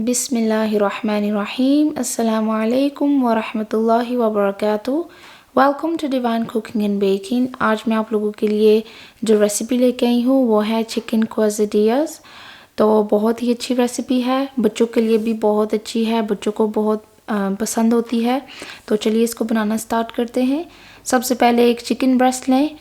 बिस्मिल्लाहिर्रहमानिर्रहीम अस्सलामु अलैकुम वरहमतुल्लाहि वबरकातुहू। Welcome to divine cooking and baking. आज मैं आप लोगों के लिए जो रेसिपी लेके आई हूँ वो है चिकन क्वेज़डियाज़। तो बहुत ही अच्छी रेसिपी है, बच्चों के लिए भी बहुत अच्छी है, बच्चों को बहुत पसंद होती है। तो चलिए इसको बनाना स्टार्ट करते हैं। सबसे पहले एक चिकन ब्रेस्ट लें,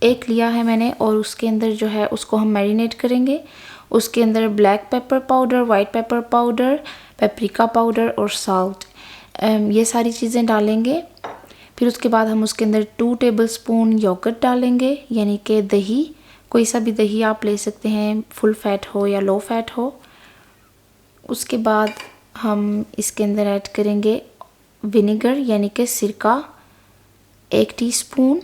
एक लिया है मैंने, और उसके अंदर जो है उसको हम मैरिनेट करेंगे। उसके अंदर black pepper powder, white pepper powder, paprika powder और साल्ट, ये सारी चीज़ें डालेंगे। फिर उसके बाद हम उसके अंदर 2 टेबलस्पून योगर्ट डालेंगे, यानी कि दही। कोई सा भी दही आप ले सकते हैं, फुल फैट हो या लो फैट हो। उसके बाद हम इसके अंदर ऐड करेंगे विनेगर यानी कि सिरका 1 टीस्पून।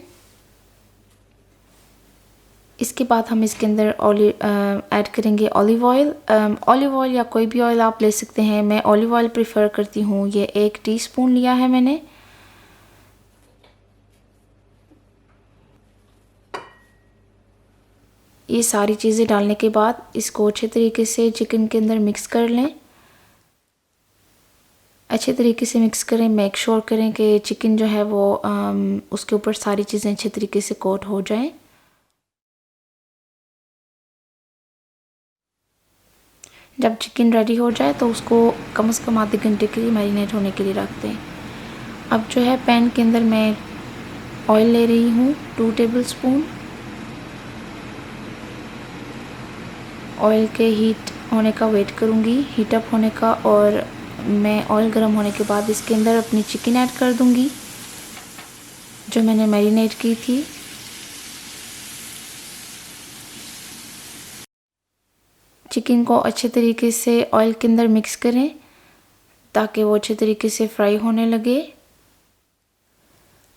इसके बाद हम इसके अंदर ऐड करेंगे ऑलिव ऑयल। ऑलिव ऑयल या कोई भी ऑयल आप ले सकते हैं, मैं ऑलिव ऑयल प्रेफर करती हूँ। ये 1 टीस्पून लिया है मैंने। ये सारी चीज़ें डालने के बाद इसको अच्छे तरीके से चिकन के अंदर मिक्स कर लें। अच्छे तरीके से मिक्स करें, मेक श्योर करें कि चिकन जो है वो उसके ऊपर सारी चीज़ें अच्छे तरीके से कोट हो जाएं। जब चिकन रेडी हो जाए तो उसको कम से कम आधे घंटे के लिए मैरिनेट होने के लिए रख दें। अब जो है पैन के अंदर मैं ऑयल ले रही हूँ 2 टेबलस्पून। ऑयल के हीट होने का वेट करूँगी, हीट अप होने का, और मैं ऑयल गर्म होने के बाद इसके अंदर अपनी चिकन ऐड कर दूँगी जो मैंने मैरिनेट की थी। चिकन को अच्छे तरीके से ऑयल के अंदर मिक्स करें ताकि वो अच्छे तरीके से फ्राई होने लगे।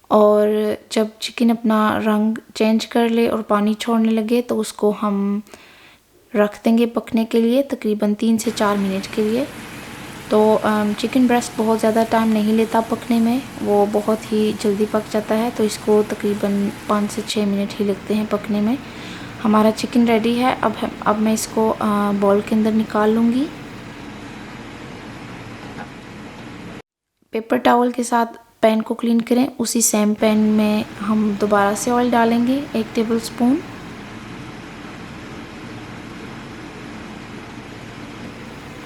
और जब चिकन अपना रंग चेंज कर ले और पानी छोड़ने लगे तो उसको हम रख देंगे पकने के लिए, तकरीबन 3 से 4 मिनट के लिए। तो चिकन ब्रेस्ट बहुत ज़्यादा टाइम नहीं लेता पकने में, वो बहुत ही जल्दी पक जाता है। तो इसको तकरीबन 5 से 6 मिनट ही लगते हैं पकने में। हमारा चिकन रेडी है। अब मैं इसको बाउल के अंदर निकाल लूँगी। पेपर टॉवल के साथ पैन को क्लीन करें। उसी सेम पैन में हम दोबारा से ऑयल डालेंगे 1 टेबलस्पून।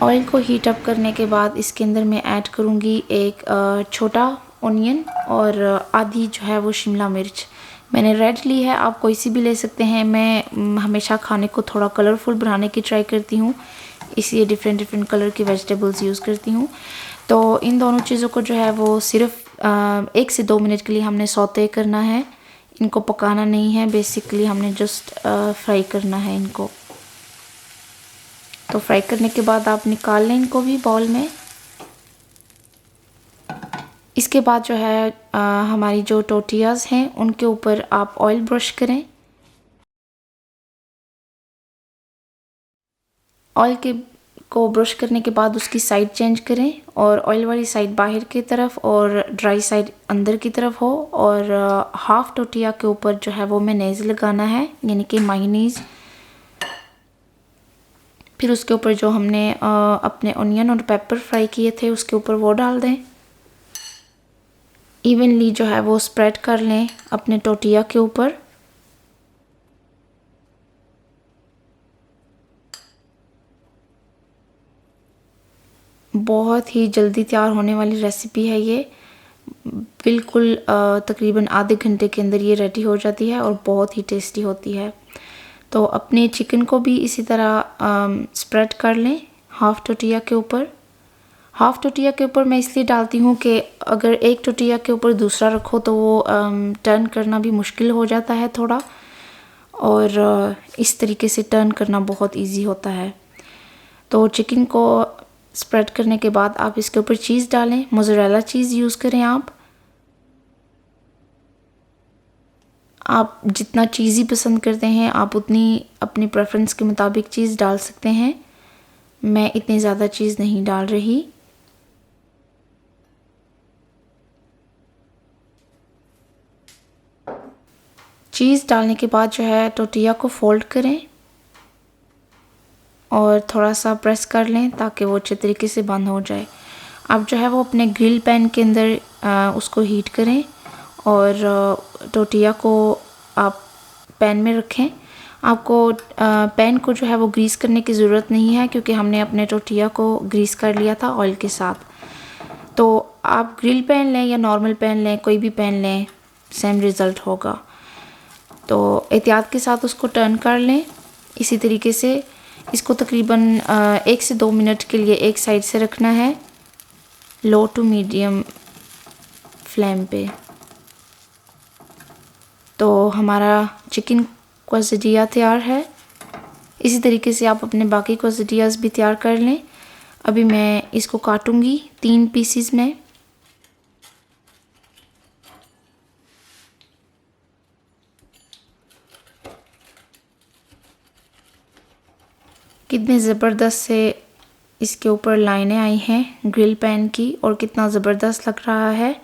ऑयल को हीट अप करने के बाद इसके अंदर मैं ऐड करूँगी एक छोटा ऑनियन और आधी जो है वो शिमला मिर्च। मैंने रेड ली है, आप कोई सी भी ले सकते हैं। मैं हमेशा खाने को थोड़ा कलरफुल बनाने की ट्राई करती हूँ, इसलिए डिफरेंट कलर की वेजिटेबल्स यूज़ करती हूँ। तो इन दोनों चीज़ों को जो है वो सिर्फ 1 से 2 मिनट के लिए हमने सौते करना है। इनको पकाना नहीं है, बेसिकली हमने जस्ट फ्राई करना है इनको। तो फ्राई करने के बाद आप निकाल लें इनको भी बाउल में। इसके बाद जो है हमारी जो टोटियाज़ हैं उनके ऊपर आप ऑयल ब्रश करें। ऑयल के को ब्रश करने के बाद उसकी साइड चेंज करें, और ऑयल वाली साइड बाहर की तरफ और ड्राई साइड अंदर की तरफ हो। और हाफ टोटिया के ऊपर जो है वो मेयोनेज़ लगाना है, यानी कि मायोनीज़। फिर उसके ऊपर जो हमने अपने ऑनियन और पेपर फ्राई किए थे उसके ऊपर वो डाल दें। इवनली जो है वो स्प्रेड कर लें अपने टोटिया के ऊपर। बहुत ही जल्दी तैयार होने वाली रेसिपी है ये, बिल्कुल तकरीबन आधे घंटे के अंदर ये रेडी हो जाती है और बहुत ही टेस्टी होती है। तो अपने चिकन को भी इसी तरह स्प्रेड कर लें हाफ टोटिया के ऊपर। हाफ टोटिया के ऊपर मैं इसलिए डालती हूँ कि अगर एक टोटिया के ऊपर दूसरा रखो तो वो टर्न करना भी मुश्किल हो जाता है थोड़ा, और इस तरीके से टर्न करना बहुत इजी होता है। तो चिकन को स्प्रेड करने के बाद आप इसके ऊपर चीज़ डालें, मोज़रेला चीज़ यूज़ करें आप जितना चीज़ी पसंद करते हैं आप उतनी अपनी प्रेफरेंस के मुताबिक चीज़ डाल सकते हैं। मैं इतनी ज़्यादा चीज़ नहीं डाल रही। चीज़ डालने के बाद जो है टोटिया को फोल्ड करें और थोड़ा सा प्रेस कर लें ताकि वो अच्छे तरीके से बंद हो जाए। अब जो है वो अपने ग्रिल पैन के अंदर उसको हीट करें और टोटिया को आप पैन में रखें। आपको पैन को जो है वो ग्रीस करने की ज़रूरत नहीं है क्योंकि हमने अपने टोटिया को ग्रीस कर लिया था ऑयल के साथ। तो आप ग्रिल पैन लें या नॉर्मल पैन लें, कोई भी पैन लें, सेम रिज़ल्ट होगा। तो एहतियात के साथ उसको टर्न कर लें। इसी तरीके से इसको तकरीबन 1 से 2 मिनट के लिए एक साइड से रखना है, लो टू मीडियम फ्लेम पे। तो हमारा चिकन क्वेज़डिया तैयार है। इसी तरीके से आप अपने बाकी क्वेज़डियाज़ भी तैयार कर लें। अभी मैं इसको काटूंगी 3 पीसीज में। कितने ज़बरदस्त से इसके ऊपर लाइनें आई हैं ग्रिल पैन की और कितना ज़बरदस्त लग रहा है।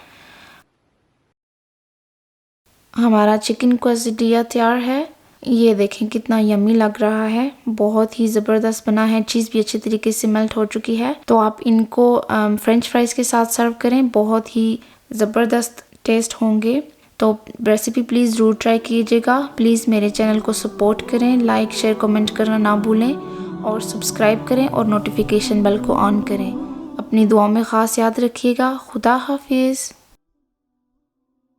हमारा चिकन क्वेज़डिया तैयार है। ये देखें कितना यम्मी लग रहा है, बहुत ही ज़बरदस्त बना है। चीज़ भी अच्छे तरीके से मेल्ट हो चुकी है। तो आप इनको फ्रेंच फ्राइज़ के साथ सर्व करें, बहुत ही ज़बरदस्त टेस्ट होंगे। तो रेसिपी प्लीज़ ज़रूर ट्राई कीजिएगा। प्लीज़ मेरे चैनल को सपोर्ट करें, लाइक शेयर कमेंट करना ना भूलें और सब्सक्राइब करें और नोटिफिकेशन बेल को ऑन करें। अपनी दुआओं में ख़ास याद रखिएगा। खुदा हाफिज़।